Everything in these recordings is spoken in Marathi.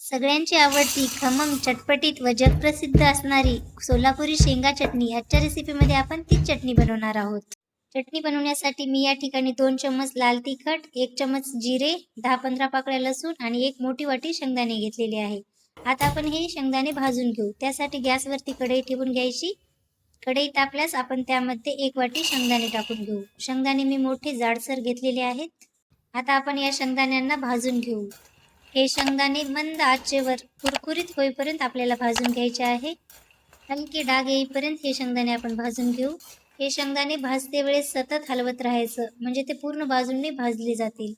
सगळ्यांची आवडती, खमंग, चटपटीत व जगप्रसिद्ध असणारी सोलापुरी शेंगा चटणी. आजच्या रेसिपीमध्ये आपण तीच चटणी बनवणार आहोत. चटणी बनवण्यासाठी मी या ठिकाणी 2 चम्मच लाल तिखट, 1 चम्मच जिरे, 10-15 पाकळ्या लसूण आणि 1 मोठी वाटी शेंगदाणे घेतलेले आहे. आता आपण हे शेंगदाणे भाजून घेऊ. त्यासाठी गॅसवरती कढई ठेवून घ्यायची. कढई तापल्यास आपण त्यामध्ये 1 वाटी शेंगदाणे टाकून घेऊ. शेंगदाणे मी मोठे जाडसर घेतलेले आहेत. आता आपण या शेंगदाण्यांना भाजून घेऊ. हे शेंगदाणे मंद आचेवर कुरकुरीत होईपर्यंत आपल्याला भाजून घ्यायचे आहे. हलके डाग येईपर्यंत हे शेंगदाणे आपण भाजून घेऊ. हे शेंगदाणे भाजते वेळेस सतत हलवत राहायचं, म्हणजे ते पूर्ण बाजूंनी भाजले जातील.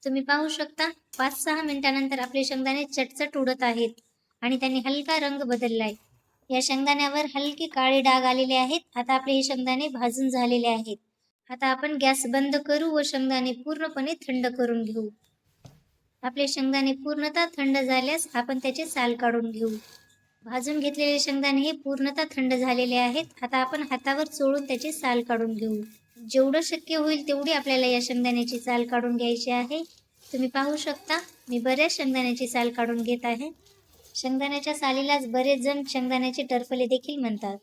तुम्ही पाहू शकता 5-6 मिनिटानंतर आपले शेंगदाणे चटचट उडत आहेत आणि त्यांनी हलका रंग बदललाय. या शेंगदाण्यावर हलके काळे डाग आलेले आहेत. आता आपले हे शेंगदाणे भाजून झालेले आहेत. आता आपण गॅस बंद करू व शेंगदाणे पूर्णपणे थंड करून घेऊ. आपले शेंगदाणे पूर्णतः थंड झाल्यास आपण त्याचे साल काढून घेऊ. भाजून घेतलेले शेंगदाणे हे पूर्णतः थंड झालेले आहेत. आता आपण हातावर चोळून त्याचे साल काढून घेऊ. जेवढं शक्य होईल तेवढी आपल्याला या शेंगदाण्याची साल काढून घ्यायची आहे. तुम्ही पाहू शकता मी बऱ्याच शेंगदाण्याची साल काढून घेत आहे. शेंगदाण्याच्या सालीलाच बरेच जण शेंगदाण्याचे टरफले देखील म्हणतात.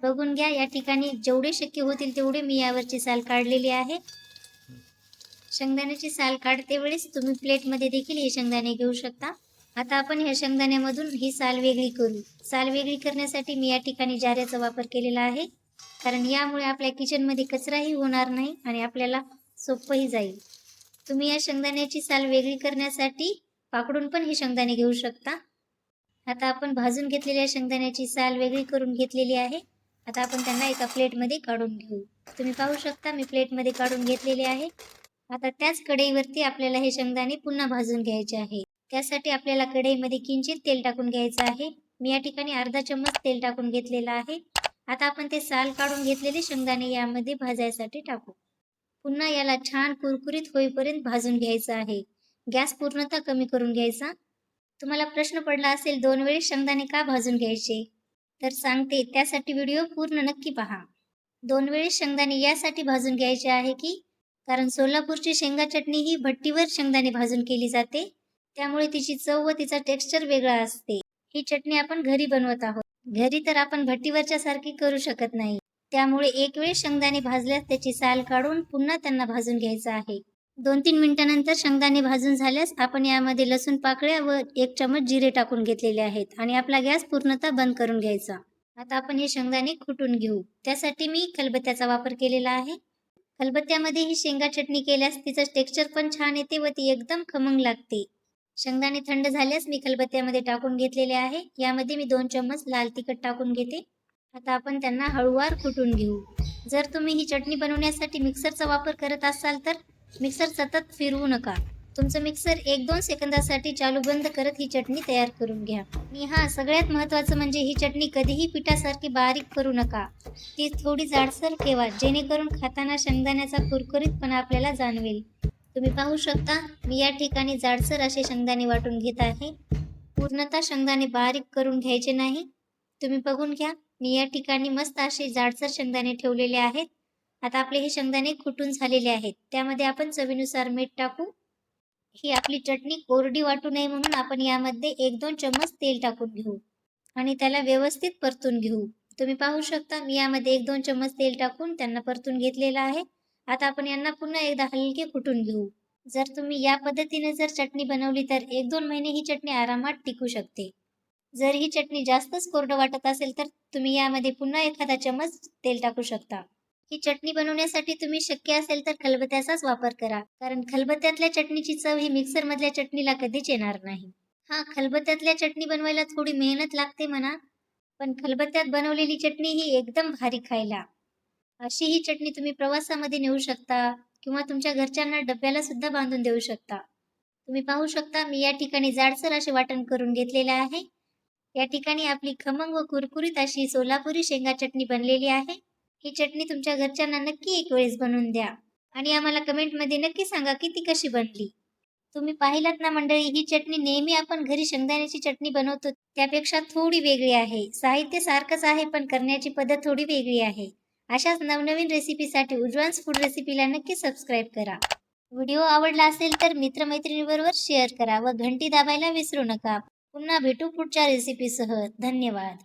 बघून घ्या, या ठिकाणी जेवढे शक्य होतील तेवढे मी यावरची साल काढलेली आहे. शेंगदाण्याची साल काढते वेळेस तुम्ही प्लेटमध्ये देखील हे शेंगदाणे घेऊ शकता. आता आपण ह्या शेंगदाण्यामधून ही साल वेगळी करू. साल वेगळी करण्यासाठी मी या ठिकाणी जाऱ्याचा वापर केलेला आहे, कारण यामुळे आपल्या किचनमध्ये कचराही होणार नाही आणि आपल्याला सोपंही जाईल. तुम्ही या शेंगदाण्याची साल वेगळी करण्यासाठी पाकडून पण हे शेंगदाणे घेऊ शकता. आता आपण भाजून घेतलेल्या शेंगदाण्याची साल वेगळी करून घेतलेली आहे. आता आपण त्यांना एका प्लेटमध्ये काढून घेऊ. तुम्ही पाहू शकता मी प्लेटमध्ये काढून घेतलेले आहे. आता त्याच कढईवरती आपल्याला हे शेंगदाणे पुन्हा भाजून घ्यायचे आहे. त्यासाठी आपल्याला कढईमध्ये किंचित तेल टाकून घ्यायचं आहे. मी या ठिकाणी अर्धा चम्मच तेल टाकून घेतलेलं आहे. आता आपण ते साल काढून घेतलेले शेंगदाणे यामध्ये भाजायसाठी टाकू. पुन्हा याला छान कुरकुरीत होईपर्यंत भाजून घ्यायचं आहे. गॅस पूर्णतः कमी करून घ्यायचा. तुम्हाला प्रश्न पडला असेल 2 वेळेस शेंगदाणे का भाजून घ्यायचे, तर सांगते, त्यासाठी व्हिडिओ पूर्ण नक्की पहा. 2 वेळेस शेंगदाणे यासाठी भाजून घ्यायचे आहे की कारण सोलापूरची शेंगा चटणी ही भट्टीवर शेंगदाणे भाजून केली जाते, त्यामुळे तिची चव व तिचा टेक्स्चर वेगळा असते. ही चटणी आपण घरी बनवत आहोत. घरी तर आपण भट्टीवरच्या सारखी करू शकत नाही. त्यामुळे 1 वेळेस शेंगदाणे भाजल्यास त्याची साल काढून पुन्हा त्यांना भाजून घ्यायचं आहे. 2-3 मिनिटांनंतर शेंगदाणे भाजून झाल्यास आपण यामध्ये लसूण पाकळ्या व 1 चम्मच जिरे टाकून घेतलेले आहेत आणि आपला गॅस पूर्णतः बंद करून घ्यायचा. आता आपण हे शेंगदाणे कुटून घेऊ. त्यासाठी मी खलबत्त्याचा वापर केलेला आहे. खलबत्त्यामध्ये ही शेंगा चटणी केल्यास तिचं टेक्स्चर पण छान येते व ती एकदम खमंग लागते. शेंगदाणे थंड झाल्यास मी खलबत्त्यामध्ये टाकून घेतलेले आहे. यामध्ये मी 2 चम्मच लाल तिखट टाकून घेते. आता आपण त्यांना हळूवार कुटून घेऊ. जर तुम्ही ही चटणी बनवण्यासाठी मिक्सरचा वापर करत असाल तर मिक्सर सतत फिरवू नका. तुमचं मिक्सर 1-2 सेकंदासाठी चालू बंद करत ही चटणी तयार करून घ्या. आणि सगळ्यात महत्त्वाचं म्हणजे ही चटणी कधीही पिठासारखी बारीक करू नका. ती थोडी जाडसर ठेवा, जेणेकरून खाताना शेंगदाण्याचा कुरकुरीतपणा आपल्याला जाणवेल. तुम्ही पाहू शकता मी या ठिकाणी जाडसर असे शेंगदाणे वाटून घेत आहे. पूर्णतः शेंगदाणे बारीक करून घ्यायचे नाही. तुम्ही बघून घ्या, मी या ठिकाणी मस्त असे जाडसर शेंगदाणे ठेवलेले आहेत. आता आपले हे शेंगदाणे कुटून झालेले आहेत. त्यामध्ये आपण चवीनुसार मीठ टाकू. ही आपली चटणी कोरडी वाटू नये म्हणून आपण यामध्ये 1-2 चम्मच तेल टाकून घेऊ आणि त्याला व्यवस्थित परतून घेऊ. तुम्ही पाहू शकता मी यामध्ये 1-2 चम्मच तेल टाकून त्यांना परतून घेतलेलं आहे. आता आपण यांना पुन्हा एकदा हलके कुटून घेऊ. जर तुम्ही या पद्धतीने जर चटणी बनवली तर 1-2 महिने ही चटणी आरामात टिकू शकते. जर ही चटणी जास्तच कोरडं वाटत असेल तर तुम्ही यामध्ये पुन्हा एखादा चम्मच तेल टाकू शकता. ही चटणी बनवण्यासाठी तुम्ही शक्य असेल तर खलबत्त्याचाच वापर करा, कारण खलबत्त्यातल्या चटणीची चव ही मिक्सरमधल्या चटणीला कधीच येणार नाही. खलबत्त्यातल्या चटणी बनवायला थोडी मेहनत लागते म्हणा, पण खलबत्त्यात बनवलेली चटणी ही एकदम भारी खायला. अशी ही चटणी तुम्ही प्रवासामध्ये नेऊ शकता किंवा तुमच्या घरच्यांना डब्याला सुद्धा बांधून देऊ शकता. तुम्ही पाहू शकता मी या ठिकाणी जाडसर असे वाटण करून घेतलेले आहे. या ठिकाणी आपली खमंग व कुरकुरीत अशी सोलापुरी शेंगा चटणी बनलेली आहे. ही चटणी तुमच्या घरच्यांना नक्की एक वेळेस बनवून द्या आणि आम्हाला कमेंटमध्ये नक्की सांगा की ती कशी बनली. तुम्ही पाहिलात ना मंडळी, ही चटणी नेहमी आपण घरी शेंगदाण्याची चटणी बनवतो त्यापेक्षा थोडी वेगळी आहे. साहित्य सारखंच आहे पण करण्याची पद्धत थोडी वेगळी आहे. अशाच नवनवीन रेसिपीसाठी उज्ज्वल फूड रेसिपीला नक्की सबस्क्राईब करा. व्हिडिओ आवडला असेल तर मित्रमैत्रिणीबरोबर शेअर करा व घंटी दाबायला विसरू नका. पुन्हा भेटू पुढच्या रेसिपीसह. धन्यवाद.